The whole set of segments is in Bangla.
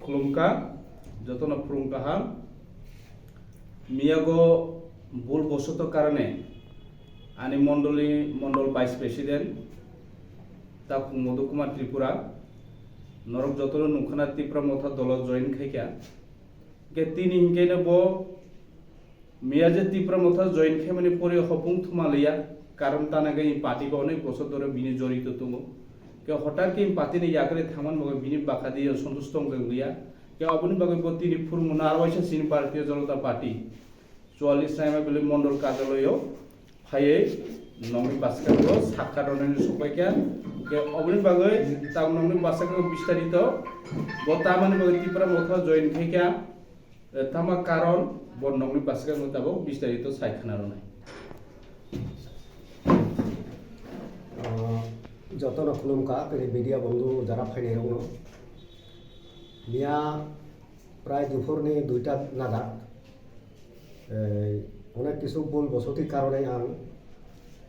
खुलुमका जतन फुरुंकाहा मियागो भूल बसत कारणे आनी मंडल वाइस प्रेसिडेंट ताकु मधु कुमार त्रिपुरा नरक जतन नुखना त्रिपुरा मथा दल जॉइन खाइका के तीन हिंकेने बो मियाजे त्रिपुरा मथा जॉइन खाइ माने परि हपुं थुमालिया कारण तानागे पार्टी को अनेक बছর ধরে बिनि जड़ित दङ के हठात के पार्टी यागरे थामान मगे बिनि बाखादि सन्तुष्ट गैया के अपनी बागे बतिनि फुरमुना आरवाइसा सिन भारतीय जनता पार्टी 44 टाइम बेले मंडल कार्यालय फाये नंगनि बासकाखौ साखारनानै सबायका के अपनी बागे ताव नंगनि बासकाखौ विस्तारित बतामाने बागे त्रिपुरा मथा जॉइन खाइका तामा कारण ब नंगनि बासकाखौ ताबो विस्तारित सायखानारनाय যতন খুলুমকা মিডিয়া বন্ধু যারা ফাইনাই রঙ মিয়া প্রায় দুপুরনি 2টা নাগাদ অনেক কিছু ভুল বসতির কারণে आं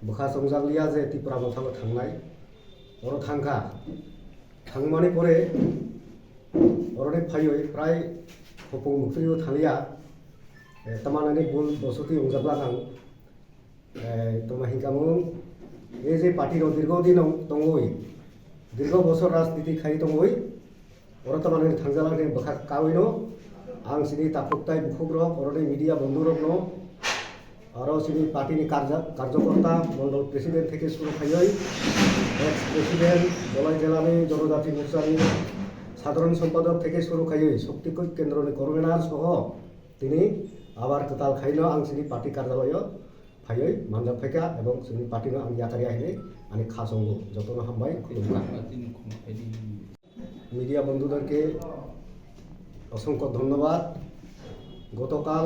বখা সংজালিয়া যে ত্রিপুরা মথালো থাংনাই অর থাংখা থাংমানি পরে অরনে ফাইयै প্রায় হপং মুখিও থালিয়া তামানানি ভুল বসতি উজাবলা आं তোমা হিকামু এই যে পার্টির দীর্ঘদিন দङै দীর্ঘ বছর রাজনীতি খাই দङै বর্তমানে থাংজালাनि बखा कावैनो आं सिनि ताफुकताय बुखुग्रह अरने मिडिया बंधुरकनो आरो सिनि पार्टीनि कार्यकर्ता मंडल प्रेसिडेंट থেকে শুরু খাইयै एक्स प्रेसिडेंट दलाई জেলাनि जनजाति मोर्चानि সাধারণ সম্পাদক থেকে শুরু খাইयै শক্তি কেন্দ্রनि কর্মীনার সহ তিনি আবার কতাল খাইनो आं सिनि पार्टी कार्यालय फायै मानजाब फायका एवं जोंनि पार्टीनो आं यातारि आइले आंनि खासंगो जतन हामबाय खुलुमबाय मीडिया बंधुদেরকে অসংখ্য ধন্যবাদ গতকাল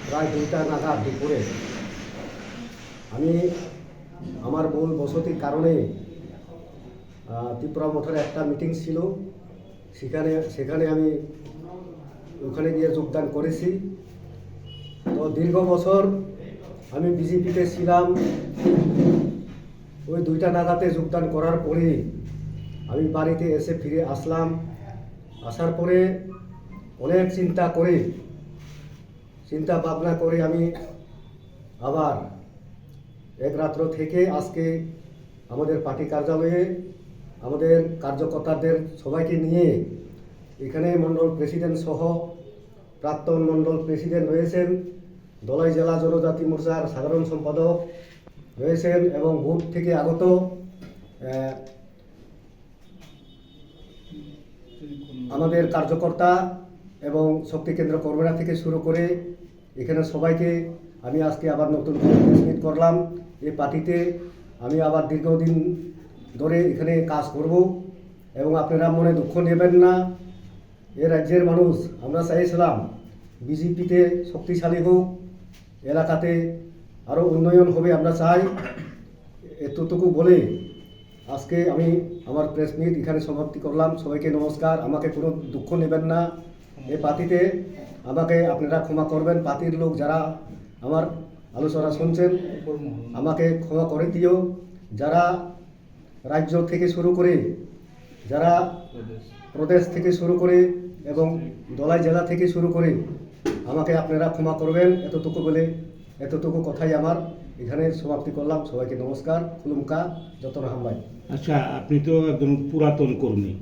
প্রায় 2টা নাগাদ দুপুরে আমি আমার মূল বসতির কারণে ত্রিপুরা মঠের একটা মিটিং ছিল সেখানে আমি ওখানে গিয়ে যোগদান করেছি তো দীর্ঘ বছর আমি বিজেপিতে ছিলাম ওই 2টা নাগাদে যোগদান করার পরে আমি বাড়িতে এসে ফিরে আসলাম আসার পরে অনেক চিন্তা ভাবনা করে আমি আবার এক রাত্র থেকে আজকে আমাদের পার্টি কার্যালয়ে আমাদের কার্যকর্তাদের সবাইকে নিয়ে এখানে মণ্ডল প্রেসিডেন্ট সহ প্রাক্তন মণ্ডল প্রেসিডেন্ট রয়েছেন দলাই জেলা জনজাতি মোর্চার সাধারণ সম্পাদক রয়েছেন এবং ভোট থেকে আগত আমাদের কার্যকর্তা এবং শক্তি কেন্দ্র কর্মীরা থেকে শুরু করে এখানে সবাইকে আমি আজকে আবার নতুন প্রেস মিট করলাম এই পার্টিতে আমি আবার দীর্ঘদিন ধরে এখানে কাজ করব এবং আপনারা মনে দুঃখ নেবেন না এই রাজ্যের মানুষ আমরা চাইছিলাম বিজেপিতে শক্তিশালী হোক এলাকাতে আরও উন্নয়ন হবে আমরা চাই এতটুকু বলে আজকে আমি আমার প্রেস মিট এখানে সমাপ্তি করলাম সবাইকে নমস্কার আমাকে কোনো দুঃখ নেবেন না এই পার্টিতে আমাকে আপনারা ক্ষমা করবেন পার্টির লোক যারা আমার আলোচনা শুনছেন আমাকে ক্ষমা করে দিও যারা রাজ্য থেকে শুরু করে যারা প্রদেশ থেকে শুরু করে এবং দলাই জেলা থেকে শুরু করে আমাকে আপনারা ক্ষমা করবেন এতটুকু কথাই আমার এখানে সমাপ্তি করলাম সবাইকে নমস্কার খুলুমকা যতন হামবাই আচ্ছা আপনি তো একজন পুরাতন কর্মী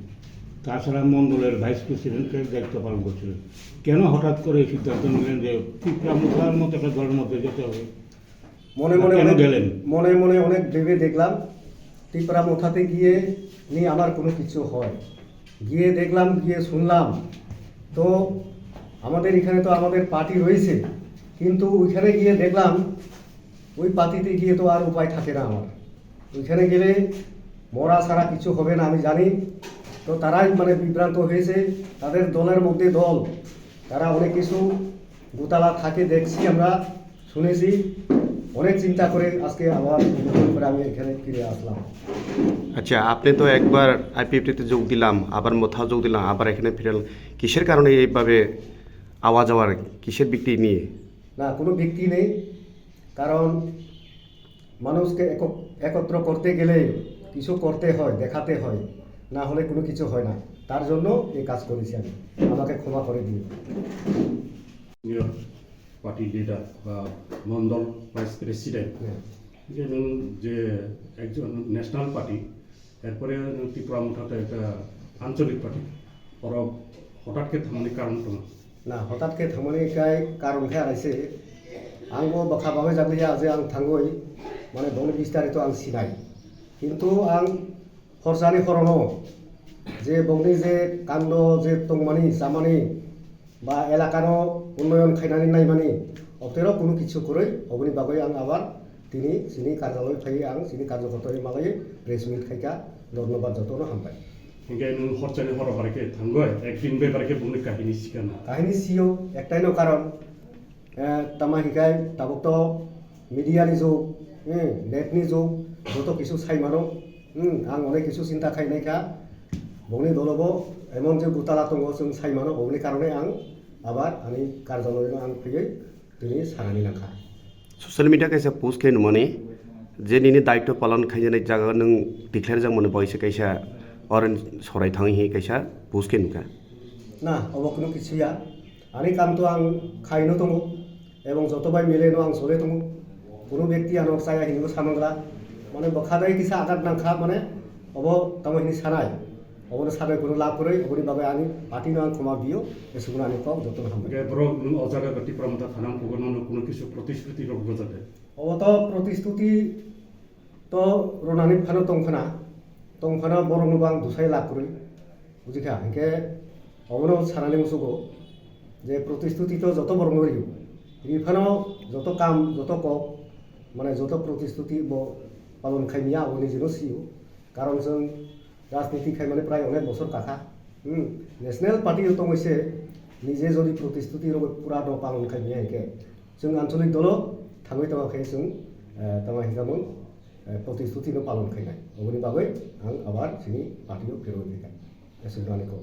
তাছাড়া মণ্ডলের ভাইস প্রেসিডেন্টের দায়িত্ব পালন করছিলেন কেন হঠাৎ করে এই সিদ্ধান্ত নিলেন যে ত্রিপুরা মুখার মতো একটা দলের মধ্যে যেতে হবে মনে মনে অনেক ভেবে দেখলাম ত্রিপুরা মুখাতে গিয়ে নিয়ে আমার কোনো কিছু হয় গিয়ে দেখলাম গিয়ে শুনলাম তো আমাদের এখানে তো আমাদের পার্টি রয়েছে কিন্তু ওইখানে গিয়ে দেখলাম ওই পার্টিতে গিয়ে তো আর উপায় থাকে না আমার ওইখানে গেলে মরা ছাড়া কিছু হবে না আমি জানি তো তারাই মানে বিভ্রান্ত হয়েছে তাদের দলের মধ্যে দল তারা অনেক কিছু গোতালা থাকে দেখছি আমরা শুনেছি অনেক চিন্তা করে আজকে আবার নতুন করে আমি এখানে ফিরে আসলাম আচ্ছা আপনি তো একবার আইপিএফটিতে যোগ দিলাম আবার মোথাও যোগ দিলাম আবার এখানে ফিরে কিসের কারণে এইভাবে আওয়াজ হওয়ার কিসের ভিত্তি নিয়ে না কোনো ভিত্তি নেই কারণ মানুষকে একত্র করতে গেলে কিছু করতে হয় দেখাতে হয় না হলে কোনো কিছু হয় না তার জন্য এই কাজ করেছি আমি, আমাকে ক্ষমা করে দিও। সিনিয়র পার্টি লিডার বা মন্ডল ভাইস প্রেসিডেন্ট যে একজন ন্যাশনাল পার্টি, এরপরে ত্রিপুরা মুঠাতে একটা আঞ্চলিক পার্টি, ওরা হঠাৎকে থামানি কারণটা না হঠাৎকে थांनानै कारनखै आरायसे आंबो बाखाबाय जागलिया जे आं थांगोय माने बंनि बिस्तारित आं सिनाय किन्तु आं हरजानि हरनो जे बंनि जे कान्ड जे तंमानि जामानि बा एलाकानो उन्नयन खायनानै नायमानि अक्टेराव कुनु किछु करै अबनि बागै आं आबार दिनै सिनि कार्यालय फायै आं सिनि कार्यकर्तानि मागायै प्रेस मिट खायका धन्यबाद जतनो हामबाय। हिंगाय नों हरजानि हर बारके थांगोय एकदिन बे बारके बुंनि काहिनी सिखाना काहिनी सियो एकटाइनो कारण तामा हिकाय ताबक तो मिडियानि जुग नेटनि जुग जत किछु साइमानो आं अनेक किछु चिन्ता खायनायखा बंनि दलबो एमन जे गुताला दङ जों साइमानो अबनि कारणे आं आबार आंनि कार्यालयनो आं फैयै दिनै सानानि नांखा। ससियेल मिडिया कैसा पोस्ट खाई नुमाने जे निनि दायित्व पालन खाई जागा नों डिक्लेयर जां मने बयसे कैसा और सराय थांही कैसा पोस्ट खाई नुका ना अब कुनु किछुया आंनि काम तो आं खायनो दङ एवं जतबाय मिलेनो आं सले दङ कुनु व्यक्ति आनो साया हिनिबो सामंग्रा माने बखादाय किसा आगाद नांखा माने अब तमहिनि सानाय अबनो सानाय कुनु लाभ करै अबनि बागै आंनि पार्टिनो आं क्षमा बियो एसुगुन आंनि कम जतन हामबाय। हिंगाय ब्रो नों अजागा त्रिपुरा मुठा थाना पुगनो कुनु किछु प्रतिश्रुति रब जाते अब तो प्रतिश्रुति तो रनानि फानो तंफाना बरंनो आं दुसाय लाभ करै बुजिखा हिंके अबनो सानानै मुसुगो जे प्रतिश्रुति तो जत बरंनो रियो रिफानो जत काम जत क माने जत प्रतिश्रुति ब पालन खायनिया अबनि जिनो सियो कारण जों राजनीति खाय माने प्राय अनेक बছर काखा नेशनल पार्टी तो मोसे निजे जदि प्रतिश्रुति रब पूरा द पालन खायनिया हिंके जों आंचलिक दल थाङै थाङाखै जों तामा हिंगामोन प्रतिश्रुति पालन खायनाय अबनि बागै आं आबार जोंनि पार्टियाव फेरबाय एसेबांनिखौ